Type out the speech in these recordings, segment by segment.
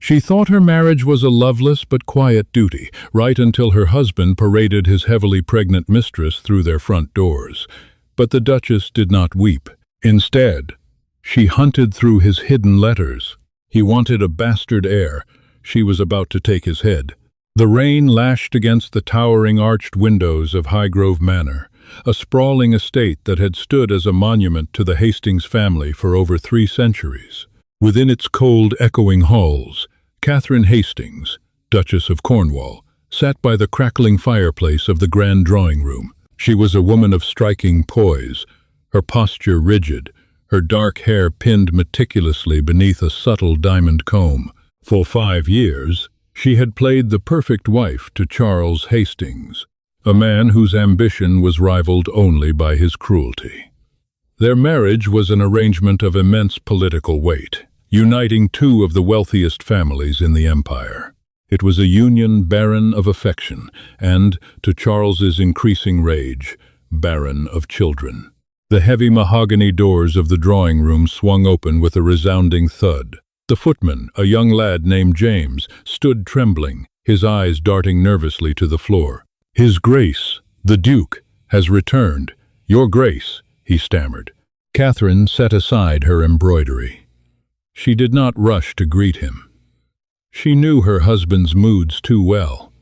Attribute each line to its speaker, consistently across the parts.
Speaker 1: She thought her marriage was a loveless but quiet duty, right until her husband paraded his heavily pregnant mistress through their front doors. But the Duchess did not weep. Instead, she hunted through his hidden letters. He wanted a bastard heir. She was about to take his head. The rain lashed against the towering arched windows of Highgrove Manor, a sprawling estate that had stood as a monument to the Hastings family for over 3 centuries. Within its cold, echoing halls, Catherine Hastings, Duchess of Cornwall, sat by the crackling fireplace of the grand drawing room. She was a woman of striking poise, her posture rigid, her dark hair pinned meticulously beneath a subtle diamond comb. For 5 years, she had played the perfect wife to Charles Hastings, a man whose ambition was rivaled only by his cruelty. Their marriage was an arrangement of immense political weight, uniting 2 of the wealthiest families in the empire. It was a union barren of affection and, to Charles's increasing rage, barren of children. The heavy mahogany doors of the drawing room swung open with a resounding thud. The footman, a young lad named James, stood trembling, his eyes darting nervously to the floor. "His Grace, the Duke, has returned. Your Grace," he stammered. Catherine set aside her embroidery. She did not rush to greet him. She knew her husband's moods too well.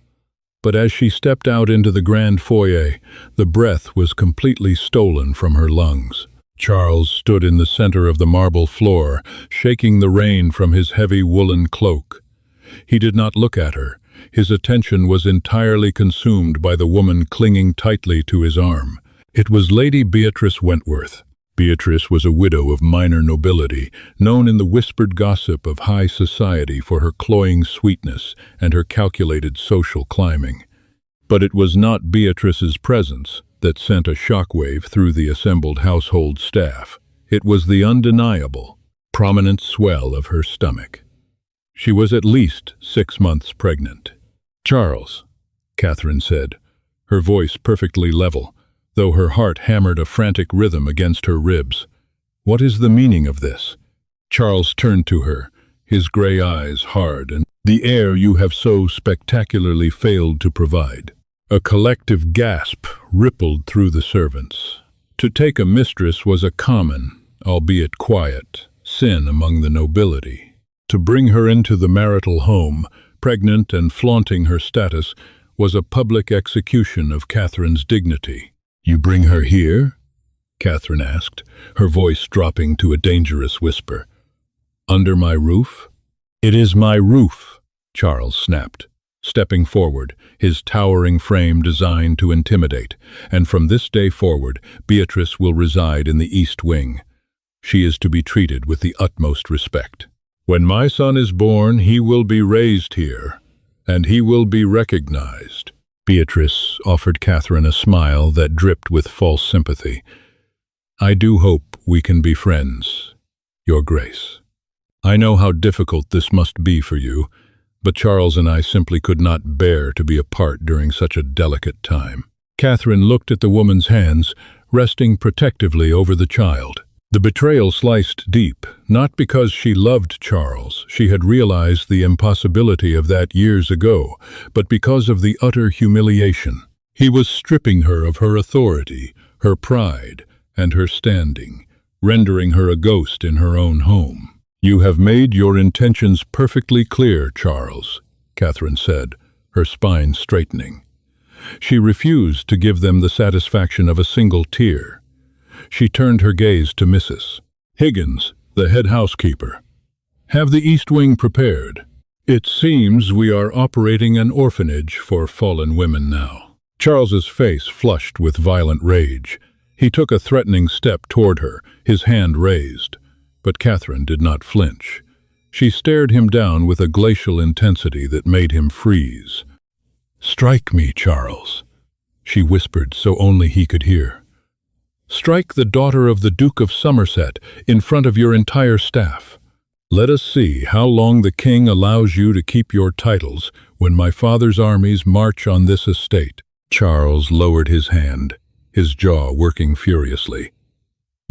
Speaker 1: But as she stepped out into the grand foyer, the breath was completely stolen from her lungs. Charles stood in the center of the marble floor, shaking the rain from his heavy woolen cloak. He did not look at her. His attention was entirely consumed by the woman clinging tightly to his arm. It was Lady Beatrice Wentworth. Beatrice was a widow of minor nobility, known in the whispered gossip of high society for her cloying sweetness and her calculated social climbing. But it was not Beatrice's presence that sent a shockwave through the assembled household staff. It was the undeniable, prominent swell of her stomach. She was at least 6 months pregnant. "Charles," Catherine said, her voice perfectly level, though her heart hammered a frantic rhythm against her ribs. "What is the meaning of this?" Charles turned to her, his gray eyes hard, and "the heir you have so spectacularly failed to provide." A collective gasp rippled through the servants. To take a mistress was a common, albeit quiet, sin among the nobility. To bring her into the marital home, pregnant and flaunting her status, was a public execution of Catherine's dignity. "You bring her here?" Catherine asked, her voice dropping to a dangerous whisper. "Under my roof?" "It is my roof," Charles snapped, stepping forward, his towering frame designed to intimidate. "And from this day forward, Beatrice will reside in the East Wing. She is to be treated with the utmost respect. When my son is born, he will be raised here, and he will be recognized." Beatrice offered Catherine a smile that dripped with false sympathy. "I do hope we can be friends, Your Grace. I know how difficult this must be for you, but Charles and I simply could not bear to be apart during such a delicate time." Catherine looked at the woman's hands, resting protectively over the child. The betrayal sliced deep, not because she loved Charles, she had realized the impossibility of that years ago, but because of the utter humiliation. He was stripping her of her authority, her pride, and her standing, rendering her a ghost in her own home. "You have made your intentions perfectly clear, Charles," Catherine said, her spine straightening. She refused to give them the satisfaction of a single tear. She turned her gaze to Mrs. Higgins, the head housekeeper. "Have the East Wing prepared. It seems we are operating an orphanage for fallen women now." Charles's face flushed with violent rage. He took a threatening step toward her, his hand raised. But Catherine did not flinch. She stared him down with a glacial intensity that made him freeze. "Strike me, Charles," she whispered so only he could hear. "Strike the daughter of the Duke of Somerset in front of your entire staff. Let us see how long the king allows you to keep your titles when my father's armies march on this estate." Charles lowered his hand, his jaw working furiously.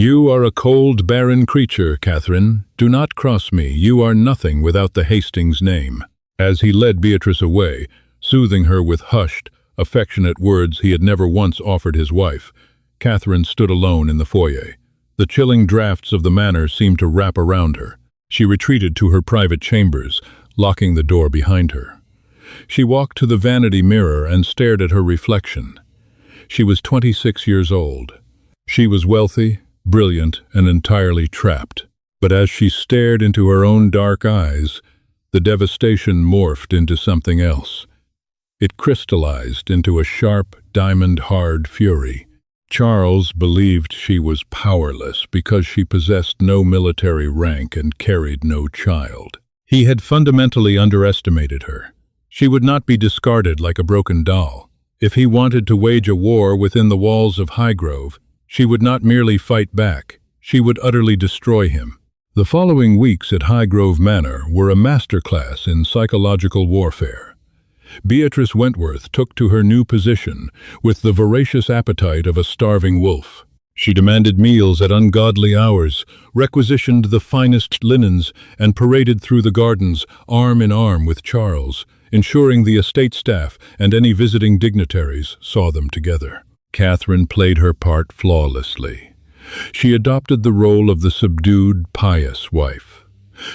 Speaker 1: You are a cold, barren creature, Catherine. Do not cross me. You are nothing without the Hastings name. As he led Beatrice away, soothing her with hushed, affectionate words he had never once offered his wife, Catherine stood alone in the foyer. The chilling drafts of the manor seemed to wrap around her. She retreated to her private chambers, locking the door behind her. She walked to the vanity mirror and stared at her reflection. She was 26 years old. She was wealthy, brilliant, and entirely trapped. But as she stared into her own dark eyes, the devastation morphed into something else. It crystallized into a sharp, diamond-hard fury. Charles believed she was powerless because she possessed no military rank and carried no child. He had fundamentally underestimated her. She would not be discarded like a broken doll. If he wanted to wage a war within the walls of Highgrove, she would not merely fight back, she would utterly destroy him. The following weeks at Highgrove Manor were a masterclass in psychological warfare. Beatrice Wentworth took to her new position with the voracious appetite of a starving wolf. She demanded meals at ungodly hours, requisitioned the finest linens, and paraded through the gardens, arm in arm with Charles, ensuring the estate staff and any visiting dignitaries saw them together. Catherine played her part flawlessly. She adopted the role of the subdued, pious wife.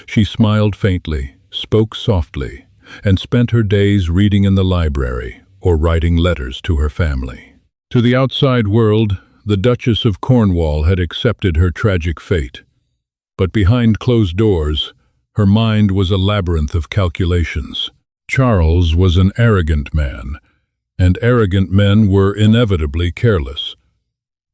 Speaker 1: She smiled faintly, spoke softly, and spent her days reading in the library or writing letters to her family. To the outside world, the Duchess of Cornwall had accepted her tragic fate. But behind closed doors, her mind was a labyrinth of calculations. Charles was an arrogant man, and arrogant men were inevitably careless.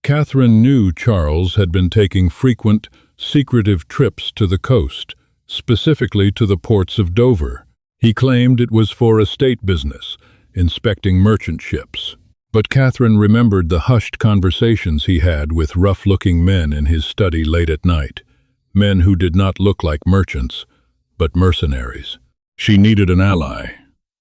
Speaker 1: Catherine knew Charles had been taking frequent, secretive trips to the coast, specifically to the ports of Dover. He claimed it was for estate business, inspecting merchant ships. But Catherine remembered the hushed conversations he had with rough-looking men in his study late at night, men who did not look like merchants, but mercenaries. She needed an ally.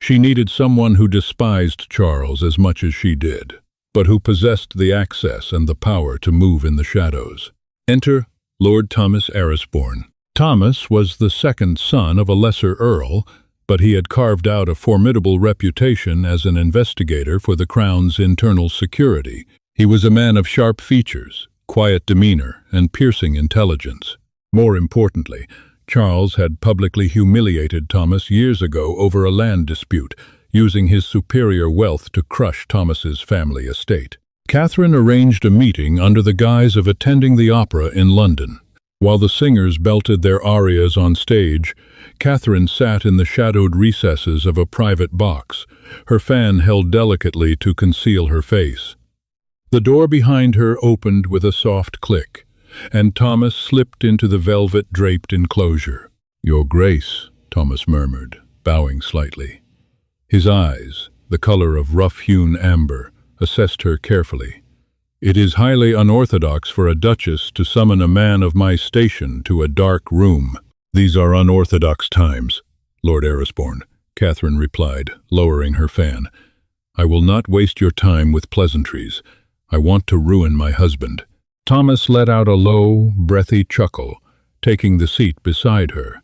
Speaker 1: She needed someone who despised Charles as much as she did, but who possessed the access and the power to move in the shadows. Enter Lord Thomas Arisbourne. Thomas was the second son of a lesser earl, but he had carved out a formidable reputation as an investigator for the Crown's internal security. He was a man of sharp features, quiet demeanor, and piercing intelligence. More importantly, Charles had publicly humiliated Thomas years ago over a land dispute, using his superior wealth to crush Thomas's family estate. Catherine arranged a meeting under the guise of attending the opera in London. While the singers belted their arias on stage, Catherine sat in the shadowed recesses of a private box, her fan held delicately to conceal her face. The door behind her opened with a soft click, and Thomas slipped into the velvet-draped enclosure. "Your Grace," Thomas murmured, bowing slightly. His eyes, the color of rough-hewn amber, assessed her carefully. "It is highly unorthodox for a duchess to summon a man of my station to a dark room." "These are unorthodox times, Lord Arisbourne," Catherine replied, lowering her fan. "I will not waste your time with pleasantries. I want to ruin my husband." Thomas let out a low, breathy chuckle, taking the seat beside her.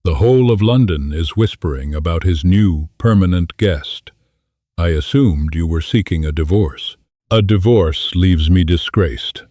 Speaker 1: "The whole of London is whispering about his new permanent guest. I assumed you were seeking a divorce." "A divorce leaves me disgraced,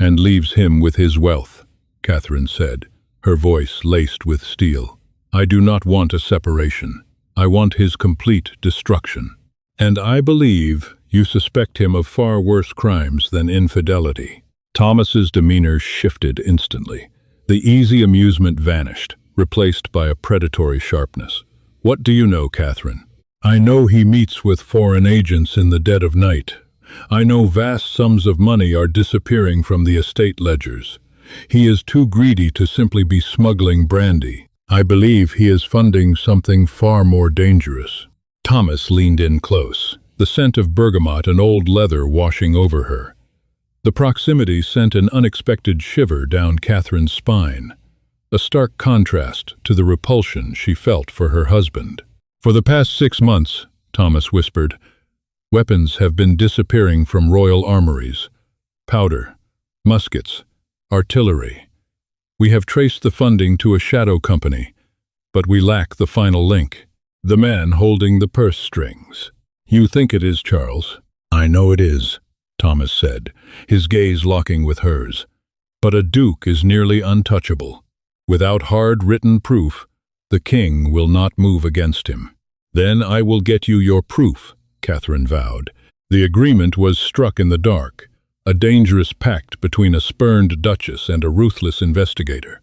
Speaker 1: and leaves him with his wealth," Catherine said, her voice laced with steel. "I do not want a separation. I want his complete destruction. And I believe you suspect him of far worse crimes than infidelity." Thomas's demeanor shifted instantly. The easy amusement vanished, replaced by a predatory sharpness. "What do you know, Catherine?" "I know he meets with foreign agents in the dead of night. I know vast sums of money are disappearing from the estate ledgers. He is too greedy to simply be smuggling brandy. I believe he is funding something far more dangerous." Thomas leaned in close, the scent of bergamot and old leather washing over her. The proximity sent an unexpected shiver down Catherine's spine, a stark contrast to the repulsion she felt for her husband. "For the past 6 months," Thomas whispered, "weapons have been disappearing from royal armories. Powder, muskets, Artillery. We have traced the funding to a shadow company, but we lack the final link. The man holding the purse strings. You think it is, Charles? I know it is, Thomas said, his gaze locking with hers. But a duke is nearly untouchable. Without hard-written proof, the king will not move against him. Then I will get you your proof, Catherine vowed. The agreement was struck in the dark, a dangerous pact between a spurned duchess and a ruthless investigator.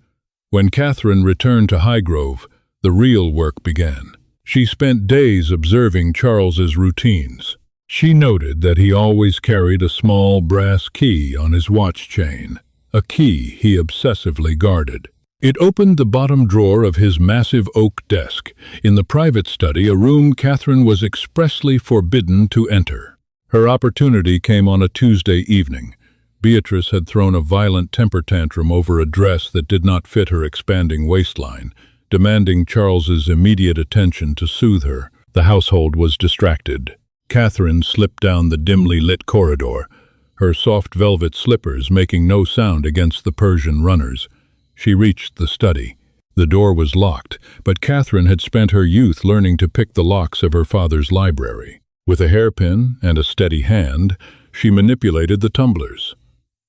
Speaker 1: When Catherine returned to Highgrove, the real work began. She spent days observing Charles's routines. She noted that he always carried a small brass key on his watch chain, a key he obsessively guarded. It opened the bottom drawer of his massive oak desk, in the private study, a room Catherine was expressly forbidden to enter. Her opportunity came on a Tuesday evening. Beatrice had thrown a violent temper tantrum over a dress that did not fit her expanding waistline, demanding Charles's immediate attention to soothe her. The household was distracted. Catherine slipped down the dimly lit corridor, her soft velvet slippers making no sound against the Persian runners. She reached the study. The door was locked, but Catherine had spent her youth learning to pick the locks of her father's library. With a hairpin and a steady hand, she manipulated the tumblers.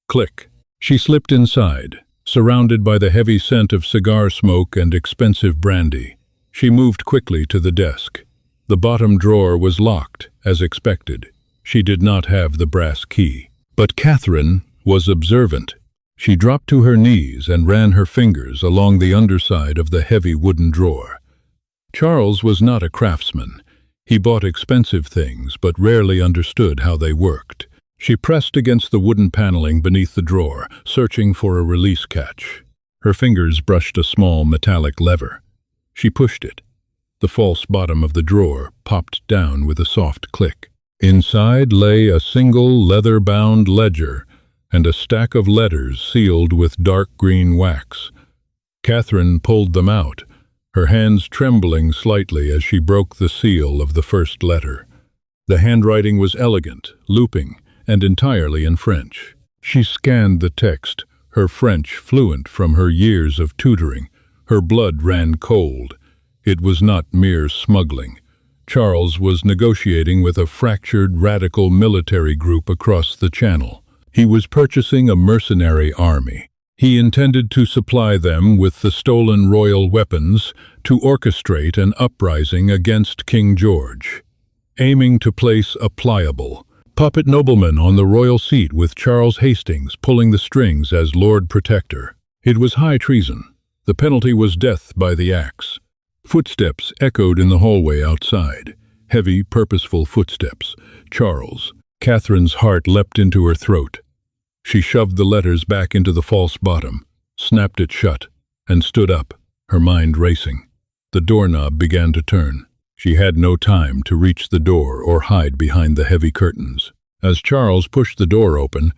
Speaker 1: Click. She slipped inside, surrounded by the heavy scent of cigar smoke and expensive brandy. She moved quickly to the desk. The bottom drawer was locked, as expected. She did not have the brass key. But Catherine was observant. She dropped to her knees and ran her fingers along the underside of the heavy wooden drawer. Charles was not a craftsman. He bought expensive things, but rarely understood how they worked. She pressed against the wooden paneling beneath the drawer, searching for a release catch. Her fingers brushed a small metallic lever. She pushed it. The false bottom of the drawer popped down with a soft click. Inside lay a single leather-bound ledger and a stack of letters sealed with dark green wax. Catherine pulled them out, her hands trembling slightly as she broke the seal of the first letter. The handwriting was elegant, looping, and entirely in French. She scanned the text, her French fluent from her years of tutoring. Her blood ran cold. It was not mere smuggling. Charles was negotiating with a fractured radical military group across the Channel. He was purchasing a mercenary army. He intended to supply them with the stolen royal weapons to orchestrate an uprising against King George, aiming to place a pliable, puppet nobleman on the royal seat with Charles Hastings pulling the strings as Lord Protector. It was high treason. The penalty was death by the axe. Footsteps echoed in the hallway outside. Heavy, purposeful footsteps. Charles. Catherine's heart leapt into her throat. She shoved the letters back into the false bottom, snapped it shut, and stood up, her mind racing. The doorknob began to turn. She had no time to reach the door or hide behind the heavy curtains. As Charles pushed the door open,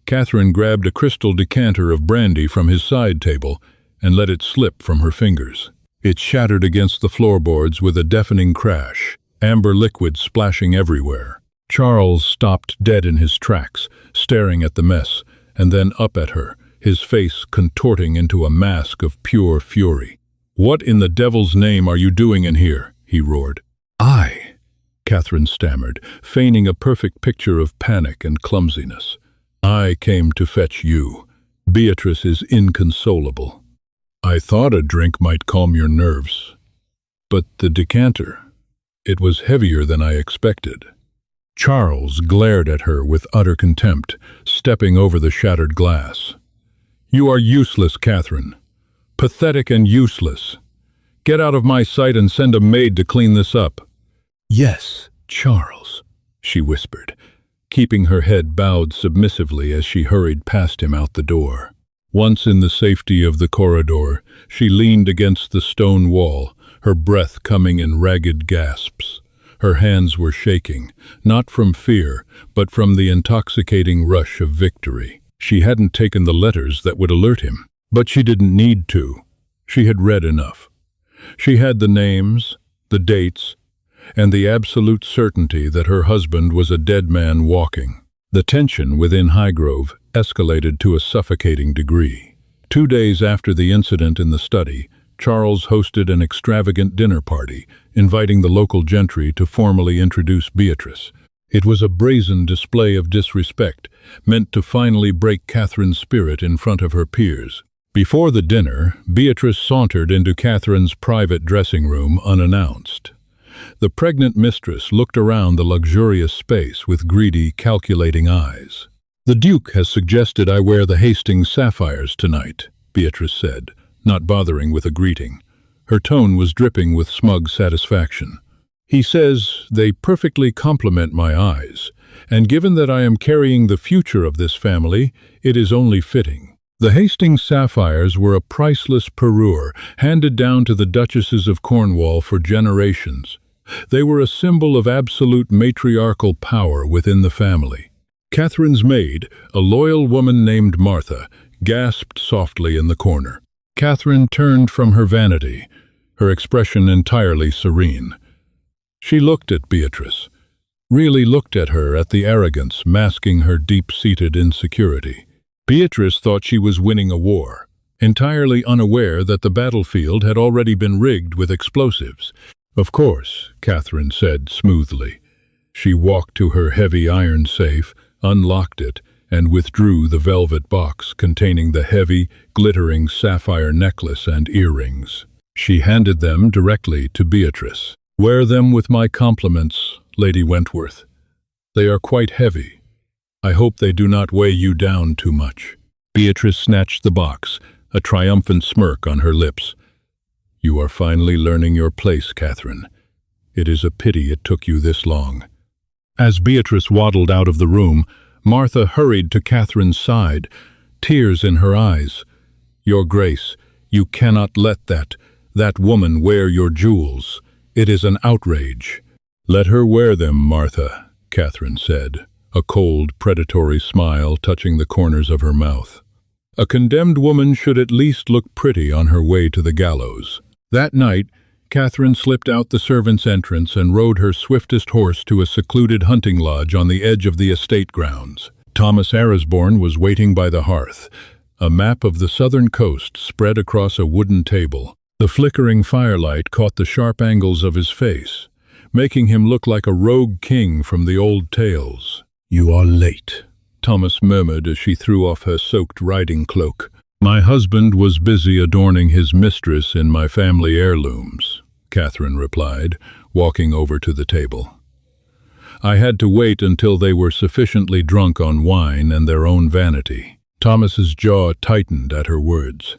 Speaker 1: Catherine grabbed a crystal decanter of brandy from his side table and let it slip from her fingers. It shattered against the floorboards with a deafening crash, amber liquid splashing everywhere. Charles stopped dead in his tracks, staring at the mess, and then up at her, his face contorting into a mask of pure fury. "What in the devil's name are you doing in here?" he roared. "I," Catherine stammered, feigning a perfect picture of panic and clumsiness. "I came to fetch you. Beatrice is inconsolable. I thought a drink might calm your nerves. But the decanter, it was heavier than I expected." Charles glared at her with utter contempt, stepping over the shattered glass. "You are useless, Catherine. Pathetic and useless. Get out of my sight and send a maid to clean this up." "Yes, Charles," she whispered, keeping her head bowed submissively as she hurried past him out the door. Once in the safety of the corridor, she leaned against the stone wall, her breath coming in ragged gasps. Her hands were shaking, not from fear, but from the intoxicating rush of victory. She hadn't taken the letters that would alert him, but she didn't need to. She had read enough. She had the names, the dates, and the absolute certainty that her husband was a dead man walking. The tension within Highgrove escalated to a suffocating degree. 2 days after the incident in the study, Charles hosted an extravagant dinner party, inviting the local gentry to formally introduce Beatrice. It was a brazen display of disrespect, meant to finally break Catherine's spirit in front of her peers. Before the dinner, Beatrice sauntered into Catherine's private dressing room unannounced. The pregnant mistress looked around the luxurious space with greedy, calculating eyes. "The Duke has suggested I wear the Hastings sapphires tonight," Beatrice said, not bothering with a greeting. Her tone was dripping with smug satisfaction. "He says they perfectly complement my eyes, and given that I am carrying the future of this family, it is only fitting." The Hastings sapphires were a priceless parure handed down to the Duchesses of Cornwall for generations. They were a symbol of absolute matriarchal power within the family. Catherine's maid, a loyal woman named Martha, gasped softly in the corner. Catherine turned from her vanity, her expression entirely serene. She looked at Beatrice, really looked at her at the arrogance masking her deep-seated insecurity. Beatrice thought she was winning a war, entirely unaware that the battlefield had already been rigged with explosives. "Of course," Catherine said smoothly. She walked to her heavy iron safe, unlocked it, and withdrew the velvet box containing the heavy, glittering sapphire necklace and earrings. She handed them directly to Beatrice. "Wear them with my compliments, Lady Wentworth. They are quite heavy. I hope they do not weigh you down too much." Beatrice snatched the box, a triumphant smirk on her lips. "You are finally learning your place, Catherine. It is a pity it took you this long." As Beatrice waddled out of the room, Martha hurried to Catherine's side, tears in her eyes. "Your Grace, you cannot let that woman wear your jewels. It is an outrage." "Let her wear them, Martha," Catherine said, a cold, predatory smile touching the corners of her mouth. "A condemned woman should at least look pretty on her way to the gallows." That night, Catherine slipped out the servants' entrance and rode her swiftest horse to a secluded hunting lodge on the edge of the estate grounds. Thomas Arisborn was waiting by the hearth, a map of the southern coast spread across a wooden table. The flickering firelight caught the sharp angles of his face, making him look like a rogue king from the old tales. "You are late," Thomas murmured as she threw off her soaked riding cloak. "My husband was busy adorning his mistress in my family heirlooms," Catherine replied, walking over to the table. "I had to wait until they were sufficiently drunk on wine and their own vanity." Thomas's jaw tightened at her words.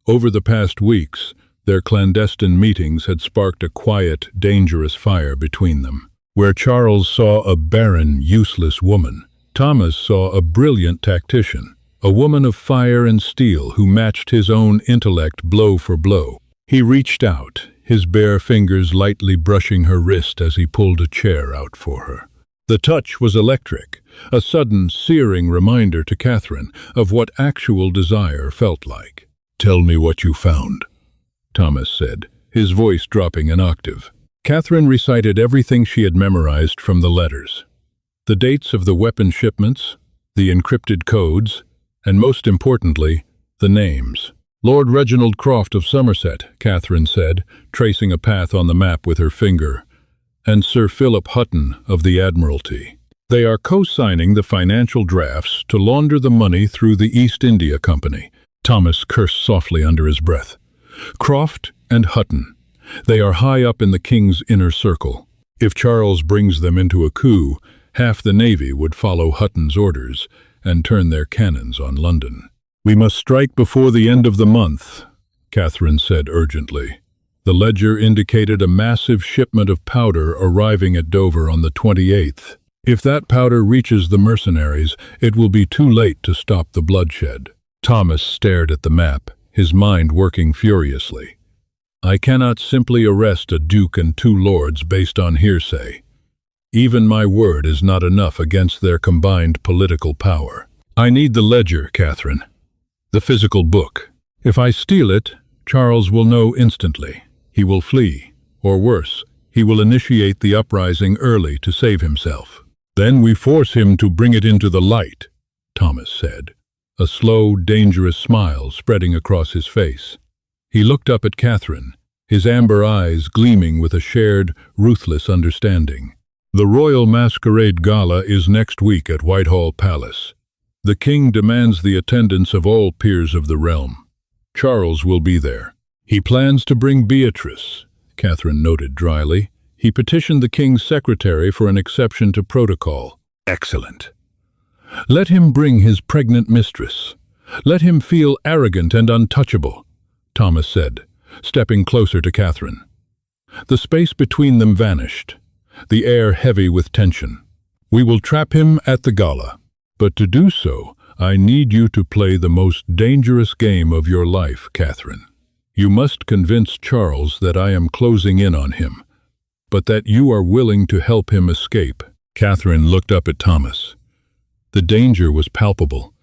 Speaker 1: Over the past weeks, their clandestine meetings had sparked a quiet, dangerous fire between them. Where Charles saw a barren, useless woman, Thomas saw a brilliant tactician, a woman of fire and steel who matched his own intellect blow for blow. He reached out, his bare fingers lightly brushing her wrist as he pulled a chair out for her. The touch was electric, a sudden, searing reminder to Catherine of what actual desire felt like. "Tell me what you found," Thomas said, his voice dropping an octave. Catherine recited everything she had memorized from the letters. The dates of the weapon shipments, the encrypted codes, and most importantly, the names. "Lord Reginald Croft of Somerset," Catherine said, tracing a path on the map with her finger, "and Sir Philip Hutton of the Admiralty. They are co-signing the financial drafts to launder the money through the East India Company." Thomas cursed softly under his breath. "Croft and Hutton. They are high up in the king's inner circle. If Charles brings them into a coup, half the navy would follow Hutton's orders and turn their cannons on London." "We must strike before the end of the month," Catherine said urgently. The ledger indicated a massive shipment of powder arriving at Dover on the 28th. "If that powder reaches the mercenaries, it will be too late to stop the bloodshed." Thomas stared at the map, his mind working furiously. "I cannot simply arrest a duke and 2 lords based on hearsay. Even my word is not enough against their combined political power. I need the ledger, Catherine. The physical book. If I steal it, Charles will know instantly. He will flee, or worse, he will initiate the uprising early to save himself. Then we force him to bring it into the light," Thomas said, a slow, dangerous smile spreading across his face. He looked up at Catherine, his amber eyes gleaming with a shared, ruthless understanding. The Royal Masquerade Gala is next week at Whitehall Palace. The king demands the attendance of all peers of the realm. Charles will be there. He plans to bring Beatrice, Catherine noted dryly. He petitioned the king's secretary for an exception to protocol. Excellent. Let him bring his pregnant mistress. Let him feel arrogant and untouchable, Thomas said, stepping closer to Catherine. The space between them vanished, the air heavy with tension. We will trap him at the gala. But to do so, I need you to play the most dangerous game of your life, Catherine. You must convince Charles that I am closing in on him, but that you are willing to help him escape. Catherine looked up at Thomas. The danger was palpable.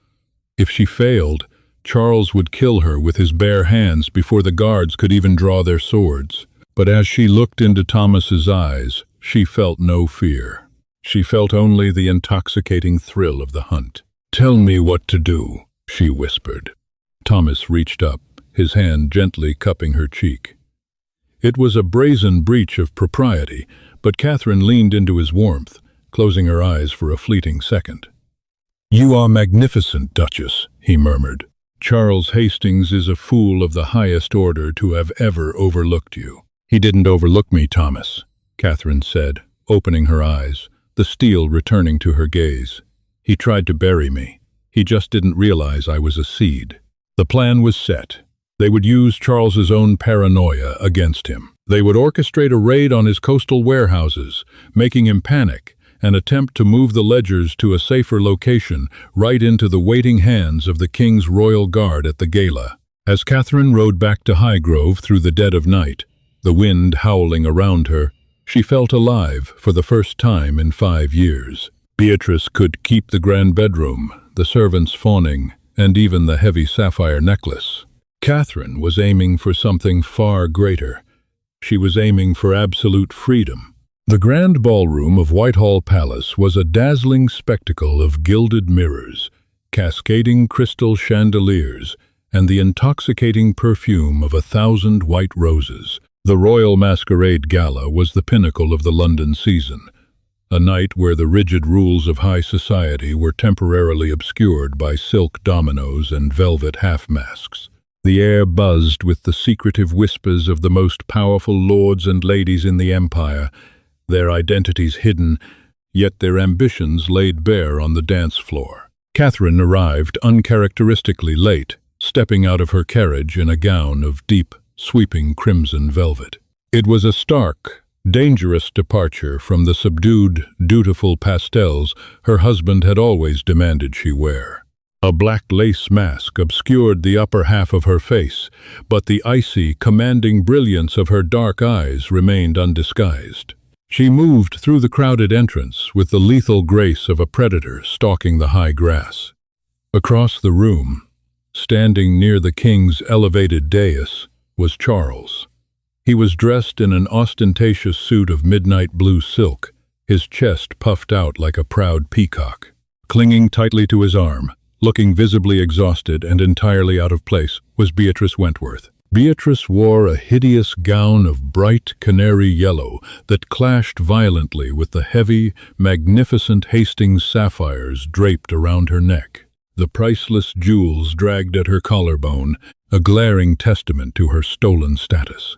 Speaker 1: If she failed, Charles would kill her with his bare hands before the guards could even draw their swords. But as she looked into Thomas's eyes, she felt no fear. She felt only the intoxicating thrill of the hunt. "Tell me what to do," she whispered. Thomas reached up, his hand gently cupping her cheek. It was a brazen breach of propriety, but Catherine leaned into his warmth, closing her eyes for a fleeting second. "You are magnificent, Duchess," he murmured. "Charles Hastings is a fool of the highest order to have ever overlooked you." "He didn't overlook me, Thomas," Catherine said, opening her eyes, the steel returning to her gaze. "He tried to bury me. He just didn't realize I was a seed." The plan was set. They would use Charles's own paranoia against him. They would orchestrate a raid on his coastal warehouses, making him panic, and attempt to move the ledgers to a safer location, right into the waiting hands of the king's royal guard at the gala. As Catherine rode back to Highgrove through the dead of night, the wind howling around her, she felt alive for the first time in 5 years. Beatrice could keep the grand bedroom, the servants fawning, and even the heavy sapphire necklace. Catherine was aiming for something far greater. She was aiming for absolute freedom. The grand ballroom of Whitehall Palace was a dazzling spectacle of gilded mirrors, cascading crystal chandeliers, and the intoxicating perfume of 1,000 white roses. The Royal Masquerade Gala was the pinnacle of the London season, a night where the rigid rules of high society were temporarily obscured by silk dominoes and velvet half-masks. The air buzzed with the secretive whispers of the most powerful lords and ladies in the empire, their identities hidden, yet their ambitions laid bare on the dance floor. Catherine arrived uncharacteristically late, stepping out of her carriage in a gown of deep, sweeping crimson velvet. It was a stark, dangerous departure from the subdued, dutiful pastels her husband had always demanded she wear. A black lace mask obscured the upper half of her face, but the icy, commanding brilliance of her dark eyes remained undisguised. She moved through the crowded entrance with the lethal grace of a predator stalking the high grass. Across the room, standing near the king's elevated dais, was Charles. He was dressed in an ostentatious suit of midnight blue silk, his chest puffed out like a proud peacock. Clinging tightly to his arm, looking visibly exhausted and entirely out of place, was Beatrice Wentworth. Beatrice wore a hideous gown of bright canary yellow that clashed violently with the heavy, magnificent Hastings sapphires draped around her neck. The priceless jewels dragged at her collarbone, a glaring testament to her stolen status.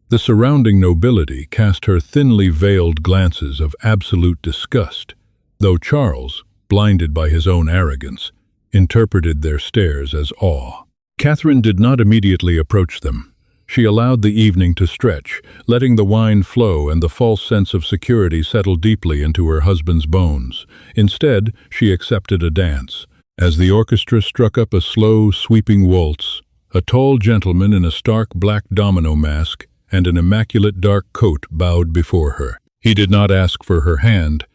Speaker 1: The surrounding nobility cast her thinly veiled glances of absolute disgust, though Charles, blinded by his own arrogance, interpreted their stares as awe. Catherine did not immediately approach them. She allowed the evening to stretch, letting the wine flow and the false sense of security settle deeply into her husband's bones. Instead, she accepted a dance. As the orchestra struck up a slow, sweeping waltz, a tall gentleman in a stark black domino mask and an immaculate dark coat bowed before her. He did not ask for her hand.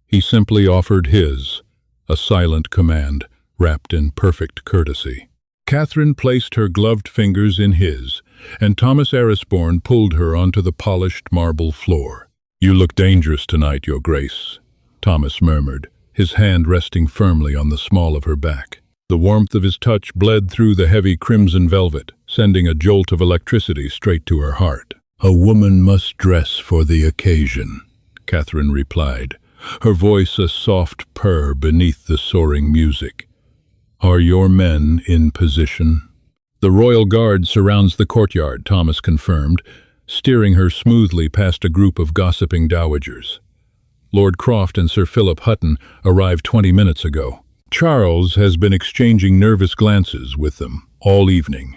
Speaker 1: He simply offered his, a silent command, wrapped in perfect courtesy. Catherine placed her gloved fingers in his, and Thomas Arisborn pulled her onto the polished marble floor. "You look dangerous tonight, Your Grace," Thomas murmured, his hand resting firmly on the small of her back. The warmth of his touch bled through the heavy crimson velvet, sending a jolt of electricity straight to her heart. "A woman must dress for the occasion," Catherine replied, her voice a soft purr beneath the soaring music. "Are your men in position?" "The royal guard surrounds the courtyard," Thomas confirmed, steering her smoothly past a group of gossiping dowagers. "Lord Croft and Sir Philip Hutton arrived 20 minutes ago. Charles has been exchanging nervous glances with them all evening.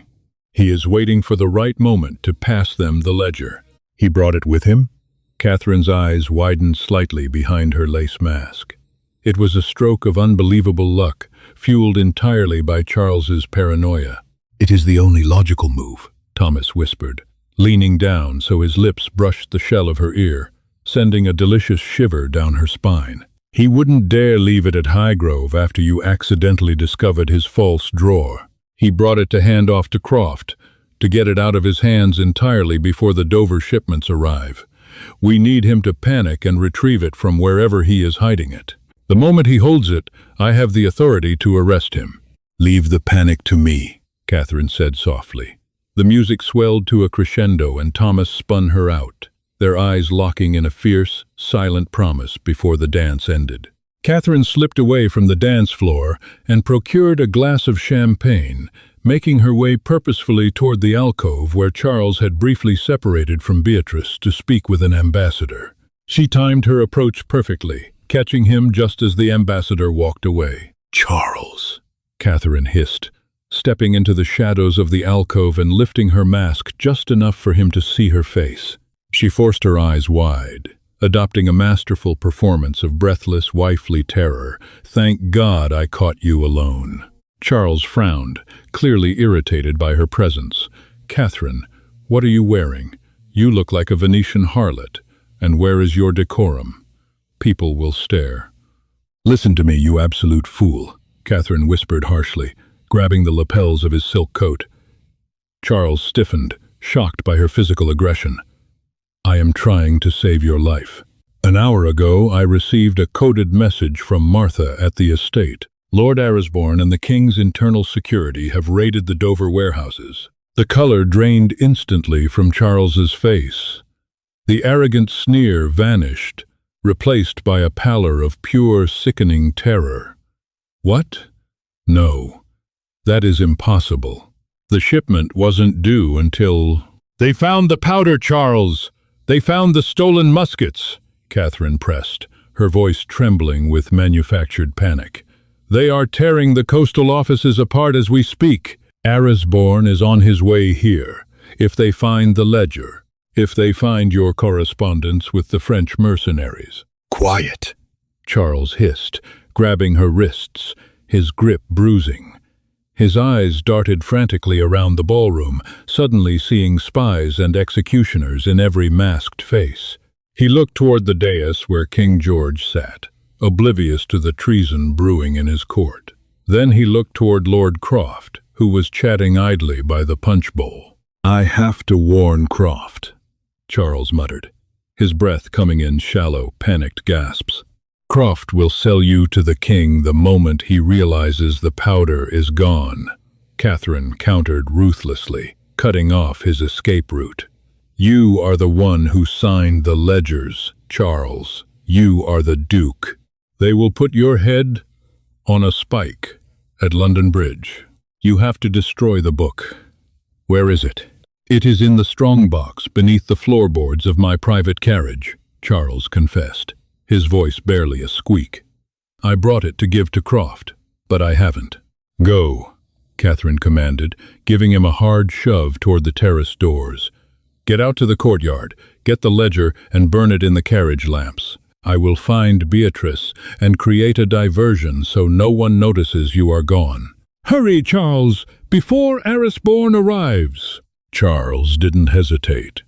Speaker 1: He is waiting for the right moment to pass them the ledger." "He brought it with him?" Catherine's eyes widened slightly behind her lace mask. It was a stroke of unbelievable luck, fueled entirely by Charles's paranoia. "It is the only logical move," Thomas whispered, leaning down so his lips brushed the shell of her ear, sending a delicious shiver down her spine. "He wouldn't dare leave it at Highgrove after you accidentally discovered his false drawer. He brought it to hand off to Croft, to get it out of his hands entirely before the Dover shipments arrive. We need him to panic and retrieve it from wherever he is hiding it. The moment he holds it, I have the authority to arrest him." "Leave the panic to me," Catherine said softly. The music swelled to a crescendo and Thomas spun her out, their eyes locking in a fierce, silent promise before the dance ended. Catherine slipped away from the dance floor and procured a glass of champagne, making her way purposefully toward the alcove where Charles had briefly separated from Beatrice to speak with an ambassador. She timed her approach perfectly, catching him just as the ambassador walked away. "Charles," Catherine hissed, stepping into the shadows of the alcove and lifting her mask just enough for him to see her face. She forced her eyes wide, adopting a masterful performance of breathless, wifely terror. "Thank God I caught you alone." Charles frowned, clearly irritated by her presence. "Catherine, what are you wearing? You look like a Venetian harlot. And where is your decorum? People will stare." "Listen to me, you absolute fool," Catherine whispered harshly, grabbing the lapels of his silk coat. Charles stiffened, shocked by her physical aggression. "I am trying to save your life. An hour ago, I received a coded message from Martha at the estate. Lord Arisborne and the King's internal security have raided the Dover warehouses." The color drained instantly from Charles's face. The arrogant sneer vanished, replaced by a pallor of pure, sickening terror. "What? No. That is impossible. The shipment wasn't due until—" "They found the powder, Charles! They found the stolen muskets!" Catherine pressed, her voice trembling with manufactured panic. "They are tearing the coastal offices apart as we speak. Arisborne is on his way here. If they find the ledger, if they find your correspondence with the French mercenaries—" "Quiet!" Charles hissed, grabbing her wrists, his grip bruising. His eyes darted frantically around the ballroom, suddenly seeing spies and executioners in every masked face. He looked toward the dais where King George sat, oblivious to the treason brewing in his court. Then he looked toward Lord Croft, who was chatting idly by the punch bowl. "I have to warn Croft," Charles muttered, his breath coming in shallow, panicked gasps. "Croft will sell you to the king the moment he realizes the powder is gone," Catherine countered ruthlessly, cutting off his escape route. "You are the one who signed the ledgers, Charles. You are the Duke. They will put your head on a spike at London Bridge. You have to destroy the book. Where is it?" "It is in the strongbox beneath the floorboards of my private carriage," Charles confessed, his voice barely a squeak. "I brought it to give to Croft, but I haven't." "Go," Catherine commanded, giving him a hard shove toward the terrace doors. "Get out to the courtyard, get the ledger and burn it in the carriage lamps. I will find Beatrice and create a diversion so no one notices you are gone." "Hurry, Charles, before Arisborne arrives." Charles didn't hesitate.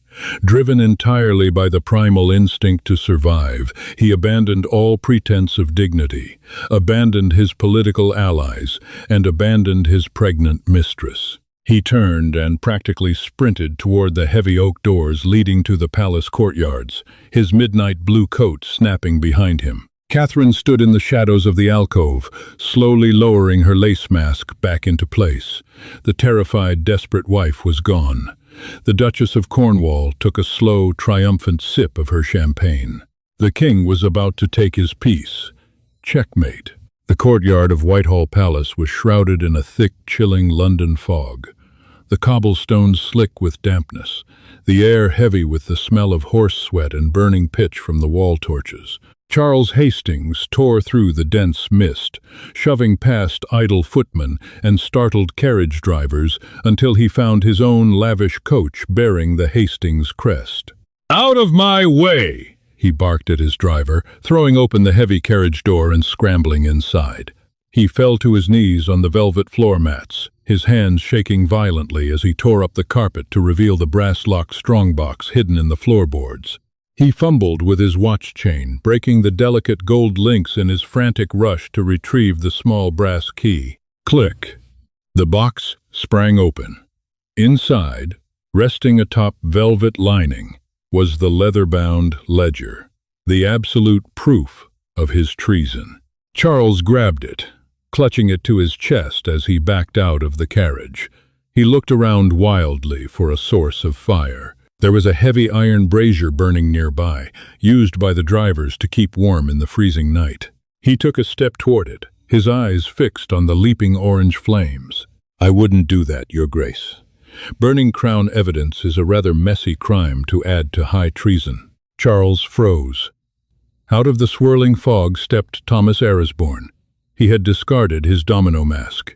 Speaker 1: Driven entirely by the primal instinct to survive, he abandoned all pretense of dignity, abandoned his political allies, and abandoned his pregnant mistress. He turned and practically sprinted toward the heavy oak doors leading to the palace courtyards, his midnight blue coat snapping behind him. Catherine stood in the shadows of the alcove, slowly lowering her lace mask back into place. The terrified, desperate wife was gone. The Duchess of Cornwall took a slow, triumphant sip of her champagne. The king was about to take his piece. Checkmate. The courtyard of Whitehall Palace was shrouded in a thick, chilling London fog. The cobblestones slick with dampness, the air heavy with the smell of horse sweat and burning pitch from the wall torches. Charles Hastings tore through the dense mist, shoving past idle footmen and startled carriage drivers until he found his own lavish coach bearing the Hastings crest. "Out of my way!" he barked at his driver, throwing open the heavy carriage door and scrambling inside. He fell to his knees on the velvet floor mats, his hands shaking violently as he tore up the carpet to reveal the brass-locked strongbox hidden in the floorboards. He fumbled with his watch chain, breaking the delicate gold links in his frantic rush to retrieve the small brass key. Click! The box sprang open. Inside, resting atop velvet lining, was the leather-bound ledger, the absolute proof of his treason. Charles grabbed it, clutching it to his chest as he backed out of the carriage. He looked around wildly for a source of fire. There was a heavy iron brazier burning nearby, used by the drivers to keep warm in the freezing night. He took a step toward it, his eyes fixed on the leaping orange flames. "I wouldn't do that, Your Grace. Burning crown evidence is a rather messy crime to add to high treason." Charles froze. Out of the swirling fog stepped Thomas Arisborn. He had discarded his domino mask.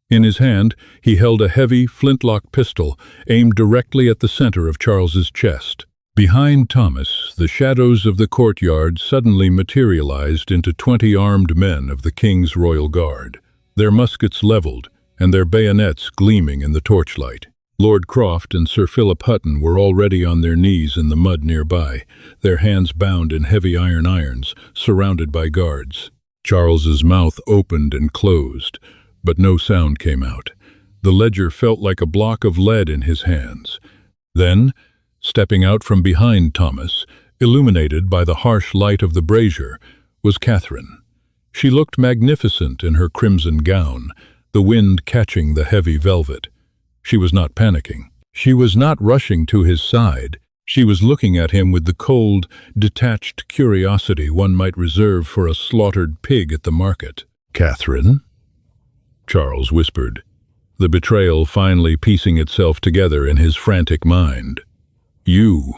Speaker 1: In his hand, he held a heavy, flintlock pistol aimed directly at the center of Charles's chest. Behind Thomas, the shadows of the courtyard suddenly materialized into 20 armed men of the King's Royal Guard, their muskets leveled and their bayonets gleaming in the torchlight. Lord Croft and Sir Philip Hutton were already on their knees in the mud nearby, their hands bound in heavy iron irons, surrounded by guards. Charles's mouth opened and closed, but no sound came out. The ledger felt like a block of lead in his hands. Then, stepping out from behind Thomas, illuminated by the harsh light of the brazier, was Catherine. She looked magnificent in her crimson gown, the wind catching the heavy velvet. She was not panicking. She was not rushing to his side. She was looking at him with the cold, detached curiosity one might reserve for a slaughtered pig at the market. "Catherine?" Charles whispered, the betrayal finally piecing itself together in his frantic mind. You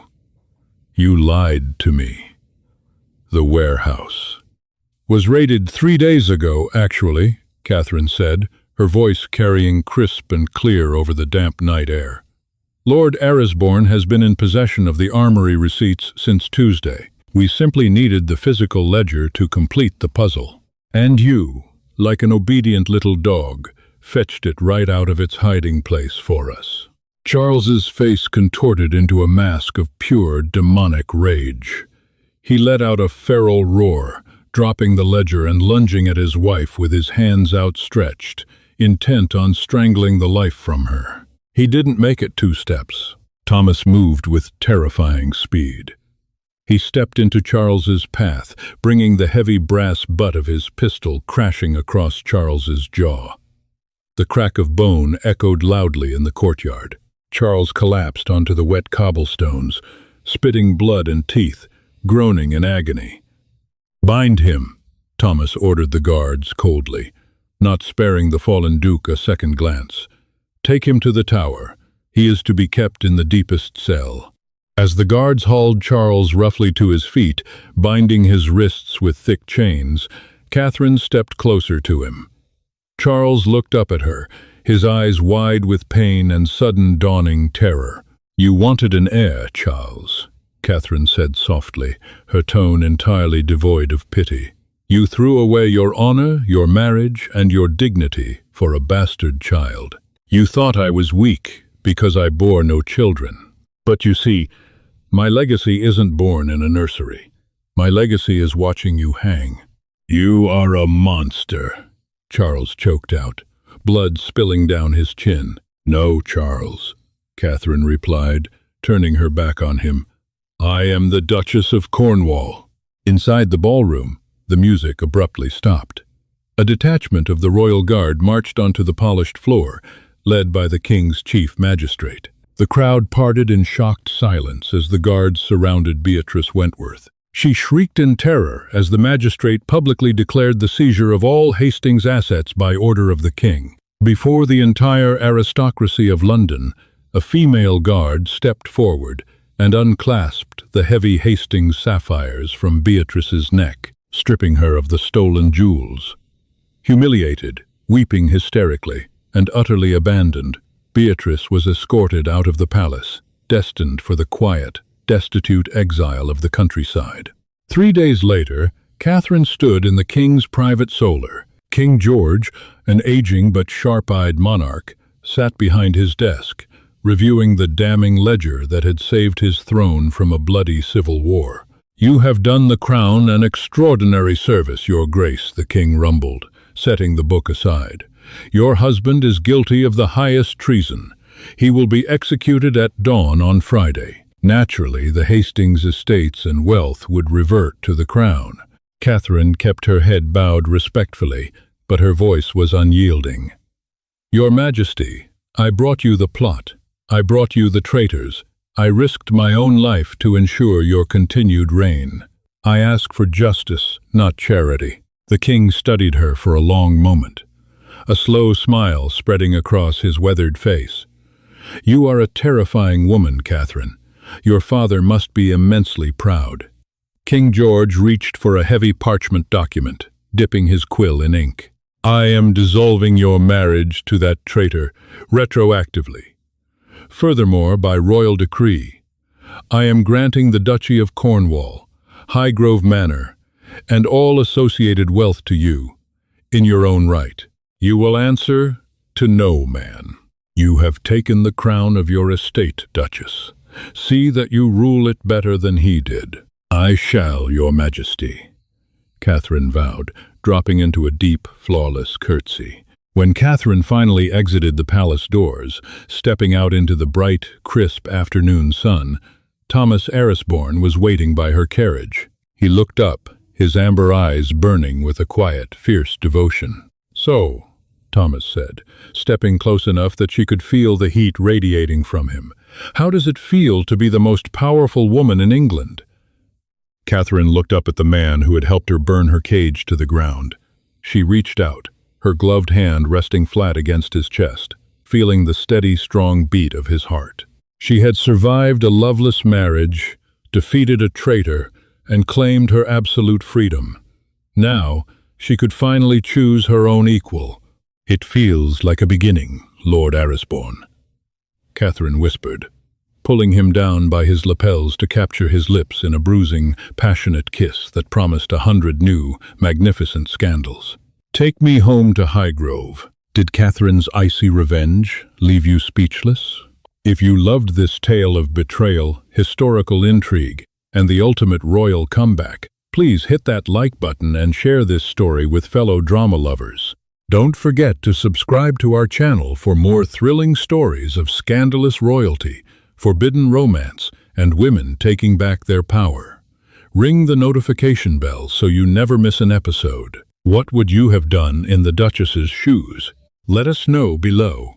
Speaker 1: lied to me. The warehouse was raided 3 days ago, actually," Catherine said, her voice carrying crisp and clear over the damp night air. "Lord Arisborn has been in possession of the armory receipts since Tuesday. We simply needed the physical ledger to complete the puzzle. And you, like an obedient little dog, fetched it right out of its hiding place for us." Charles's face contorted into a mask of pure demonic rage. He let out a feral roar, dropping the ledger and lunging at his wife with his hands outstretched, intent on strangling the life from her. He didn't make it 2 steps. Thomas moved with terrifying speed. He stepped into Charles's path, bringing the heavy brass butt of his pistol crashing across Charles's jaw. The crack of bone echoed loudly in the courtyard. Charles collapsed onto the wet cobblestones, spitting blood and teeth, groaning in agony. "Bind him," Thomas ordered the guards coldly, not sparing the fallen Duke a second glance. "Take him to the tower. He is to be kept in the deepest cell." As the guards hauled Charles roughly to his feet, binding his wrists with thick chains, Catherine stepped closer to him. Charles looked up at her, his eyes wide with pain and sudden dawning terror. "You wanted an heir, Charles," Catherine said softly, her tone entirely devoid of pity. "You threw away your honor, your marriage, and your dignity for a bastard child. You thought I was weak because I bore no children. But you see, my legacy isn't born in a nursery. My legacy is watching you hang." "You are a monster," Charles choked out, blood spilling down his chin. "No, Charles," Catherine replied, turning her back on him. "I am the Duchess of Cornwall." Inside the ballroom, The music abruptly stopped. A detachment of the royal guard marched onto the polished floor, led by the king's chief magistrate. The crowd parted in shocked silence as the guards surrounded Beatrice Wentworth. She shrieked in terror as the magistrate publicly declared the seizure of all Hastings' assets by order of the king. Before the entire aristocracy of London, a female guard stepped forward and unclasped the heavy Hastings sapphires from Beatrice's neck, stripping her of the stolen jewels. Humiliated, weeping hysterically, and utterly abandoned, Beatrice was escorted out of the palace, destined for the quiet, destitute exile of the countryside. 3 days later, Catherine stood in the king's private solar. King George, an aging but sharp-eyed monarch, sat behind his desk, reviewing the damning ledger that had saved his throne from a bloody civil war. "You have done the crown an extraordinary service, Your Grace," the king rumbled, setting the book aside. "Your husband is guilty of the highest treason. He will be executed at dawn on Friday." Naturally, the Hastings estates and wealth would revert to the crown. Catherine kept her head bowed respectfully, but her voice was unyielding. "Your Majesty, I brought you the plot. I brought you the traitors. I risked my own life to ensure your continued reign. I ask for justice, not charity." The king studied her for a long moment, a slow smile spreading across his weathered face. "You are a terrifying woman, Catherine. Your father must be immensely proud." King George reached for a heavy parchment document, dipping his quill in ink. "I am dissolving your marriage to that traitor retroactively. Furthermore, by royal decree, I am granting the Duchy of Cornwall, Highgrove Manor, and all associated wealth to you, in your own right. You will answer to no man. You have taken the crown of your estate, Duchess. See that you rule it better than he did." "I shall, Your Majesty," Catherine vowed, dropping into a deep, flawless curtsy. When Catherine finally exited the palace doors, stepping out into the bright, crisp afternoon sun, Thomas Erisborn was waiting by her carriage. He looked up, his amber eyes burning with a quiet, fierce devotion. "So," Thomas said, stepping close enough that she could feel the heat radiating from him, "how does it feel to be the most powerful woman in England?" Catherine looked up at the man who had helped her burn her cage to the ground. She reached out, her gloved hand resting flat against his chest, feeling the steady, strong beat of his heart. She had survived a loveless marriage, defeated a traitor, and claimed her absolute freedom. Now, she could finally choose her own equal. "It feels like a beginning, Lord Erisborn," Catherine whispered, pulling him down by his lapels to capture his lips in a bruising, passionate kiss that promised 100 new, magnificent scandals. "Take me home to Highgrove." Did Catherine's icy revenge leave you speechless? If you loved this tale of betrayal, historical intrigue, and the ultimate royal comeback, please hit that like button and share this story with fellow drama lovers. Don't forget to subscribe to our channel for more thrilling stories of scandalous royalty, forbidden romance, and women taking back their power. Ring the notification bell so you never miss an episode. What would you have done in the Duchess's shoes? Let us know below.